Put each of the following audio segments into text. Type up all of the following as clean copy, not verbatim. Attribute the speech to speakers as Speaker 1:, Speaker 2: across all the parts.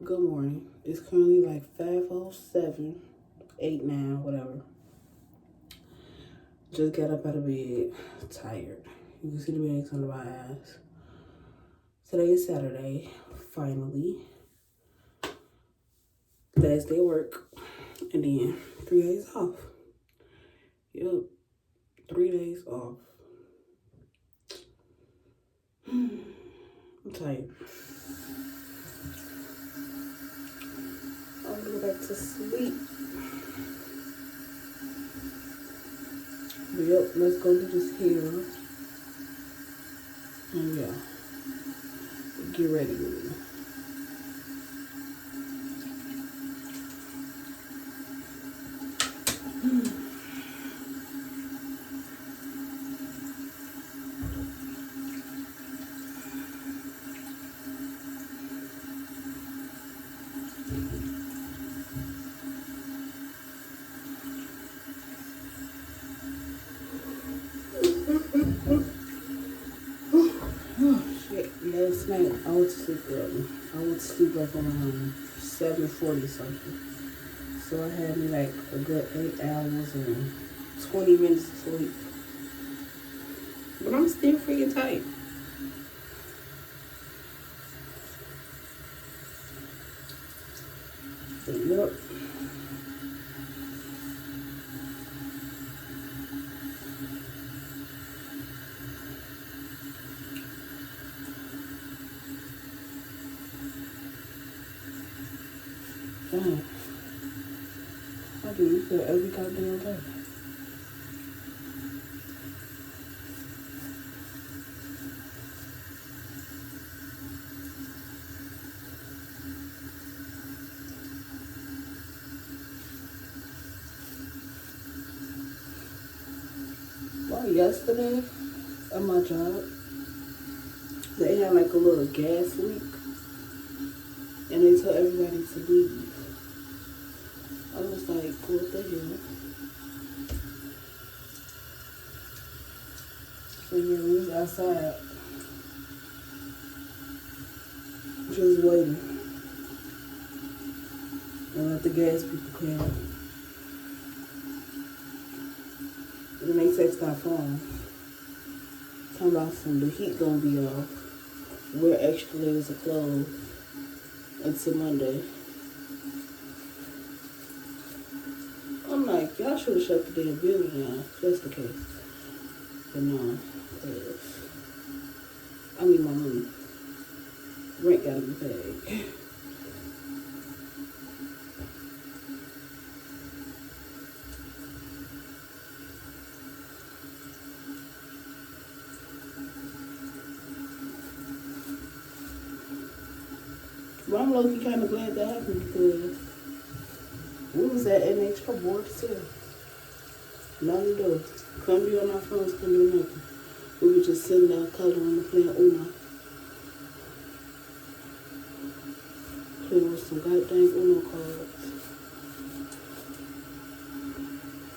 Speaker 1: Good morning. It's currently like 5:07, 8 now, whatever. Just got up out of bed, tired. You can see the bags under my eyes. Today is Saturday, finally. Last day of work, and then 3 days off. Yep, 3 days off. I'm tired. I'm gonna go back to sleep. But yep, let's go do this hair. And yeah, get ready with me. Oh, shit. Last night, I went to sleep early. I went to sleep like around 7:40 something. So I had me like a good 8 hours and 20 minutes of sleep. But I'm still freaking tight. But yep. Damn. I do this every goddamn day. Well, yesterday at my job, they had like a little gas leak and they told everybody to leave. I was like, what the hell? So yeah, we was outside just waiting and let the gas people come. And then they text our phone, talking about the heat gonna be off. Wear extra layers of clothes until Monday. I'm like, y'all should have shut the damn building down if that's the case. But no, I need my money. Rent gotta be paid. But I'm low-key kind of glad that happened because we was at NHL board too. Nothing to do. Couldn't be on our phones, couldn't do nothing. We were just sitting there coloring and playing Uno. Playing with some goddamn Uno cards.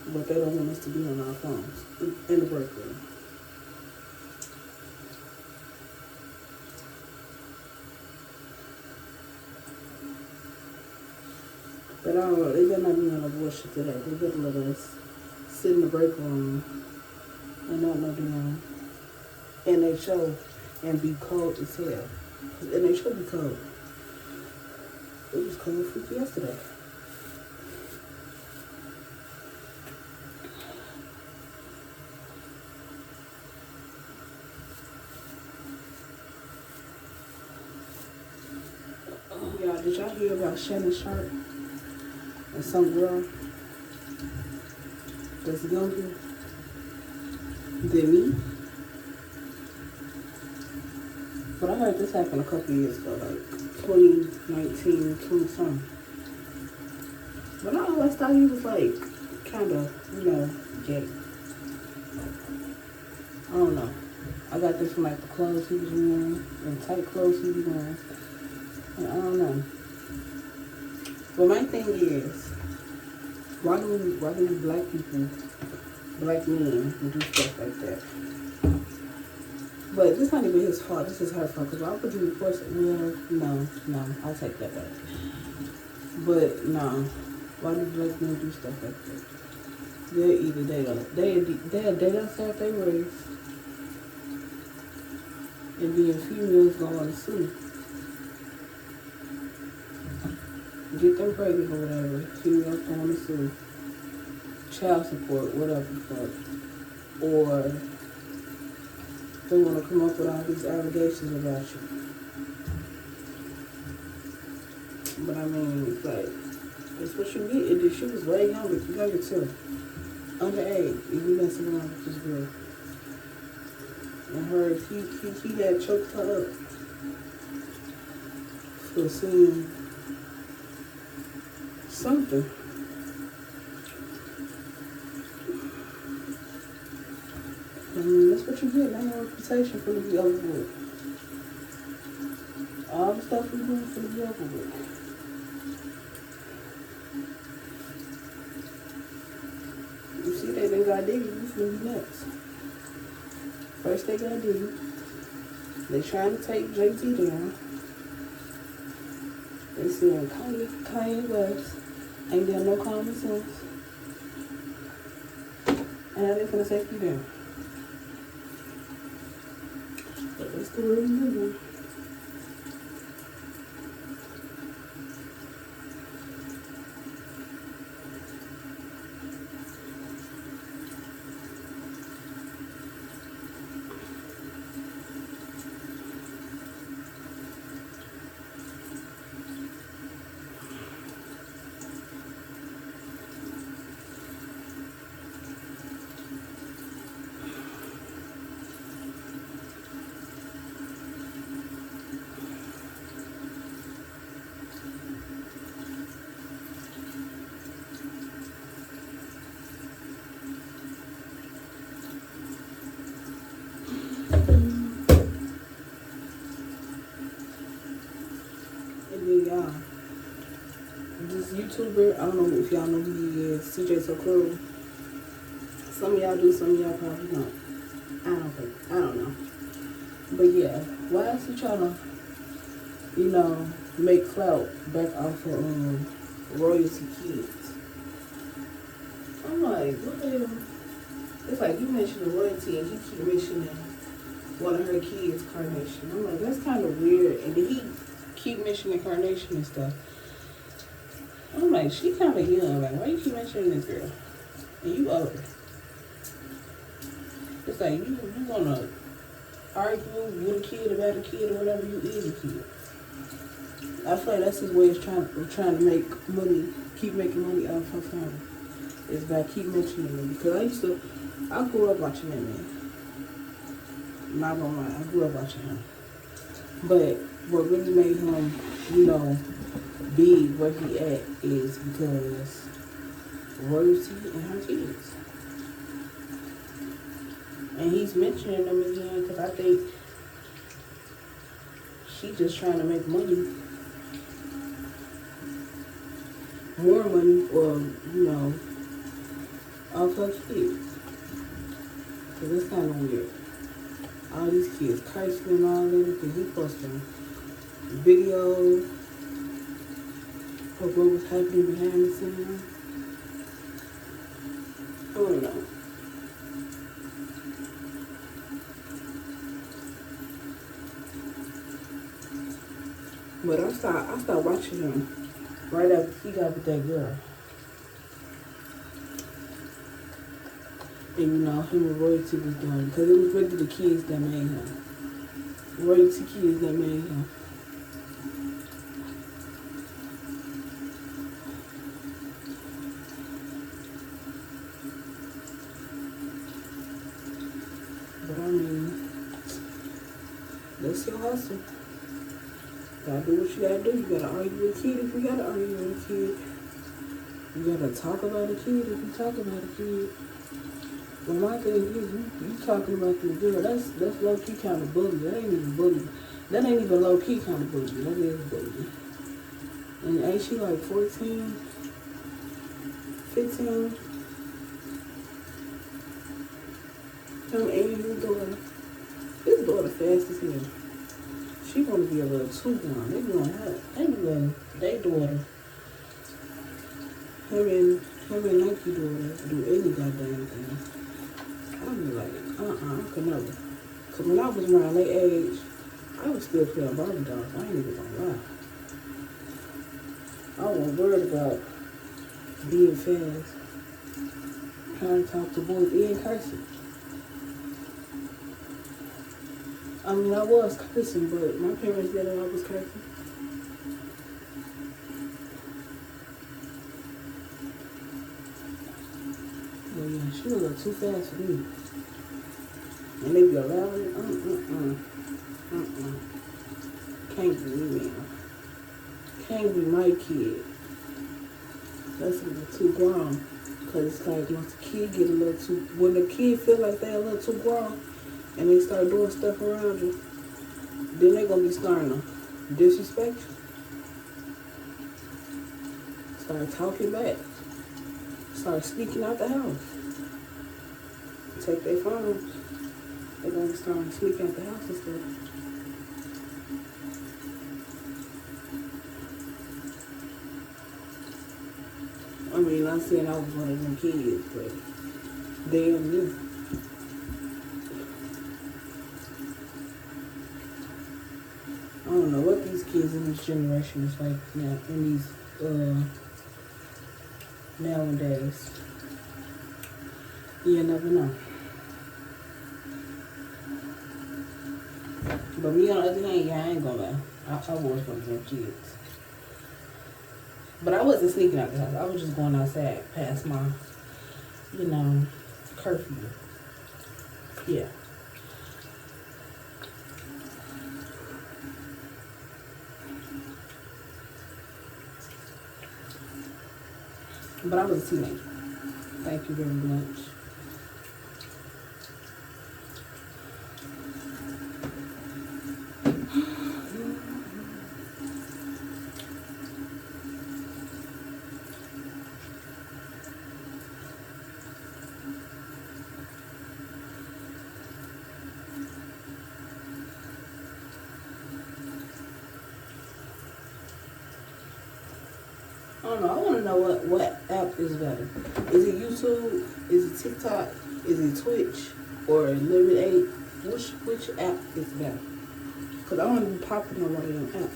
Speaker 1: But they don't want us to be on our phones in the break room. But I don't know, they better not be on no bullshit today. They better let us sit in the break room and not no damn NHL and be cold as hell. Cause NHL be cold. It was cold freaky yesterday. Y'all, did y'all hear about Shannon Sharp and some girl that's younger than me? But I heard this happened a couple years ago, like 2019, 20 something. But I always thought he was like kind of, gay. I don't know. I got this from like the clothes he was wearing and tight clothes he was wearing. And I don't know. But my thing is, why do black people, black men, do stuff like that? But this not even his fault. This is her fault. Because why would you force it? Well, no, I'll take that back. But no, why do black men do stuff like that? They'll either they'll date outside their race, and then females go on to sue, get them pregnant or whatever. Females go on to sue, child support, whatever the fuck, or they want to come up with all these allegations about you. But I mean, it's like, that's what you get. And she was way younger too. Underage, and you messing around with this girl. And her, he had choked her up for seeing something. I mean, that's what you get. Now your reputation for to be over with. All the stuff we doing for to be over with. You see, they got Diddy, you finna be next. First they got Diddy. They trying to take JT down. They saying Kanye West ain't got no common sense. And now they finna take you down. But that's the way we moving. Y'all, this YouTuber, I don't know if y'all know who he is, CJ So Cool. Some of y'all do, some of y'all probably don't. I don't know. But yeah, why is he trying to, make clout back off of royalty kids? I'm like, what the hell? It's like you mentioned the royalty and he keep mentioning one of her kids, Carnation. I'm like, that's kind of weird. And then he keep mentioning Carnation and stuff. I'm like, she kind of young. Like, why you keep mentioning this girl? And you older. It's like, you want to argue with a kid about a kid or whatever, you is a kid. I feel like that's his way of trying to make money, keep making money off her family. Is by keep mentioning him. Because I grew up watching that man. I'm not gonna lie, I grew up watching him. But what really made him, big where he at is because royalty and her kids. And he's mentioning them again because I think she's just trying to make money. More money or, off her kids. Because it's kind of weird. All these kids cursing and all that because he posting videos of what was happening behind the scenes. I don't know. But I started watching him right after he got with that girl. And him and Royalty was done because it was really the kids that made him. Royalty kids that made him. But I mean, that's your hustle. Gotta do what you gotta do. You gotta argue with a kid if you gotta argue with a kid. You gotta talk about a kid if you talk about a kid. Well, my thing is, you talking about this girl, that's low-key kind of bully. That ain't even bully. That ain't even low-key kind of bully. That is bully. And ain't she like 14, 15? Tell me, ain't even doing. It's daughter fast as hell. She wanna be a little too grown. They be on her. They be letting their daughter, her and Nike daughter do any goddamn thing. I be like, I could never. Cause when I was around their age, I was still playing Barbie dolls. I ain't even gonna lie. I wasn't worried about being fast, trying to talk to boys and cursing. I mean, I was cursing, but my parents didn't know I was cursing. But yeah, she was a little too fast for me. And they be allowing it. Can't be me, man. Can't be my kid. That's a little too grown. Because it's like once a kid get a little too, when the kid feel like they a little too grown and they start doing stuff around you, then they gonna be starting to disrespect you. Start talking back. Start sneaking out the house. Take their phones. They're gonna start sneaking out the house and stuff. I mean, not saying I was one of them kids, but damn me. I don't know what these kids in this generation is like now, in these, nowadays. You never know. But me on the other hand, yeah, I ain't gonna lie. I was one of them kids. But I wasn't sneaking out the house. I was just going outside past my, curfew. Yeah. But I was a teenager. Thank you very much. I don't know. I want to know what app is better. Is it YouTube? Is it TikTok? Is it Twitch? Or Limit 8? Which app is better? Because I want to be popular on one of them apps.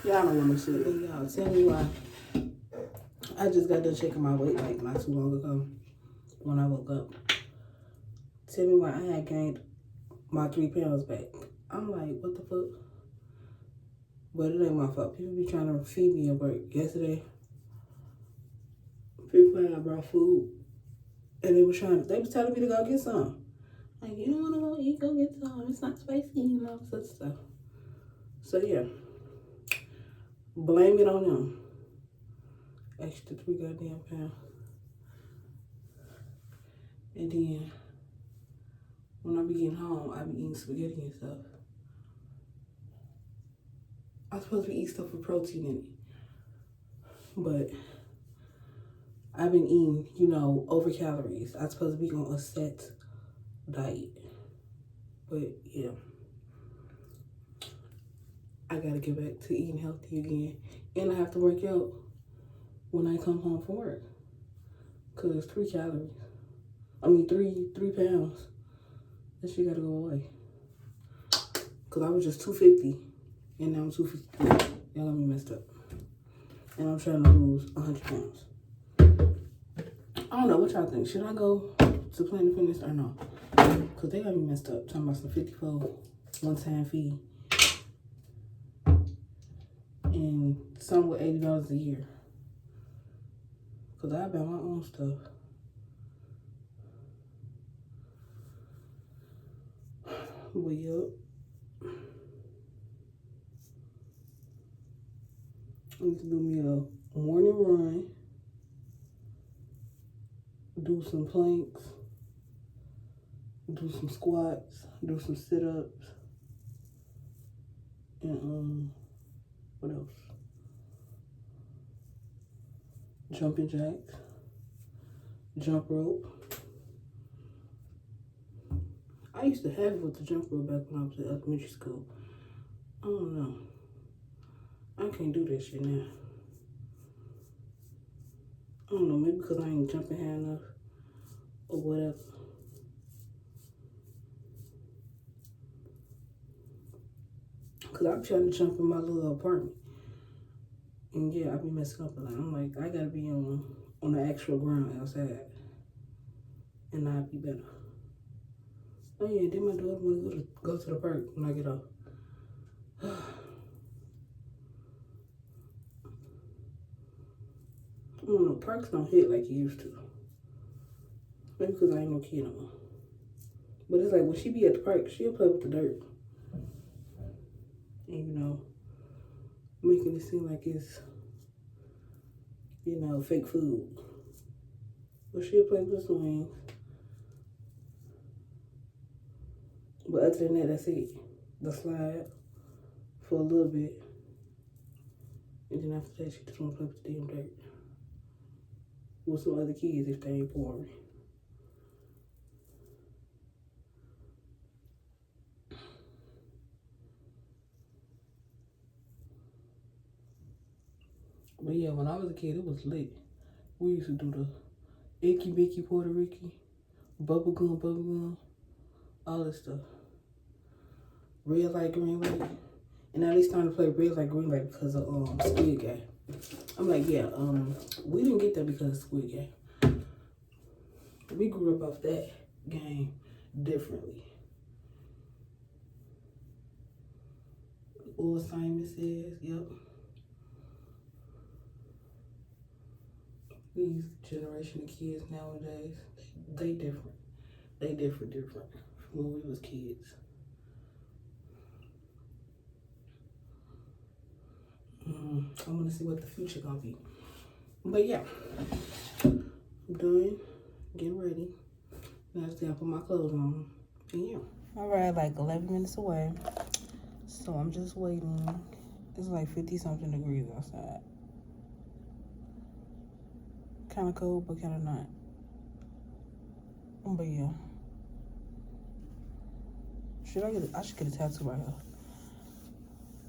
Speaker 1: Y'all don't want to see it. Y'all tell me why. I just got done checking my weight like not too long ago when I woke up. Tell me why I had gained my 3 pounds back. I'm like, what the fuck? But it ain't my fault. People be trying to feed me at work. Yesterday, people had brought food and they was telling me to go get some. Like, you don't want to go eat, go get some. It's not spicy, such stuff. So yeah. Blame it on them. Extra 3 goddamn pounds. And then when I be getting home, I be eating spaghetti and stuff. I'm supposed to be eating stuff with protein in it. But I've been eating, over calories. I'm supposed to be on a set diet. But yeah. I gotta get back to eating healthy again. And I have to work out when I come home from work. Cause 3 calories. I mean 3 pounds. That shit gotta go away. Cause I was just 250 and now I'm 253. Y'all got me messed up. And I'm trying to lose 100 pounds. I don't know what y'all think. Should I go to Planet Fitness or no? Cause they got me messed up. Talking about some 54 one-time fee. And some with $80 a year. Cause I buy my own stuff. But yup. I need to do me a morning run. Do some planks. Do some squats. Do some sit-ups. And what else? Jumping jacks. Jump rope. I used to have it with the jump rope back when I was in elementary school. I don't know. I can't do that shit now. I don't know, maybe because I ain't jumping high enough or whatever. Because I'm trying to jump in my little apartment. And yeah, I be messing up a lot. I'm like, I gotta be on the actual ground outside. And I'd be better. Oh yeah, then my daughter wanna go to the park when I get off. I don't know, parks don't hit like it used to. Maybe because I ain't no kid no more. But it's like when she be at the park, she'll play with the dirt. And you know, making it seem like it's, you know, fake food. But she'll play with the swings. But other than that, that's it. The slide for a little bit. And then after that, she just want to play with the damn dirt. With some other kids if they ain't boring. But yeah, when I was a kid, it was lit. We used to do the Icky Bicky Puerto Ricky, bubble gum, all this stuff. Red light, green light. And now they starting to play red light, green light because of Squid Game. I'm like, yeah, we didn't get that because of Squid Game. We grew up off that game differently. Or Simon Says, yep. These generation of kids nowadays, they different. They different from when we was kids. I want to see what the future gonna be. But yeah, I'm done getting ready. Now I just gotta put my clothes on. And yeah. All right, like 11 minutes away. So I'm just waiting. It's like 50-something degrees outside. Kind of cold, but kind of not. But yeah. I should get a tattoo right here.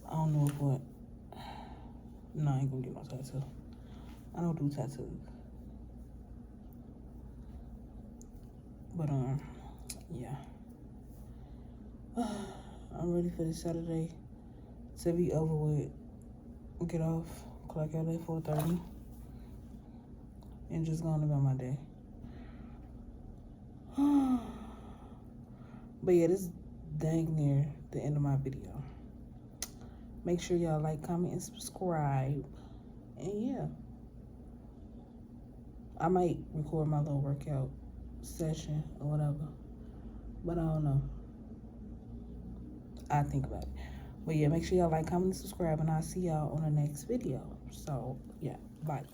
Speaker 1: I don't know what. No, I ain't gonna get no tattoo. I don't do tattoos. But yeah. I'm ready for this Saturday to be over with. Get off, clock out at 4:30, and just going about my day. But yeah, this is dang near the end of my video. Make sure y'all like, comment, and subscribe. And yeah, I might record my little workout session or whatever. But I don't know. I think about it. But yeah, make sure y'all like, comment, and subscribe. And I'll see y'all on the next video. So yeah, bye.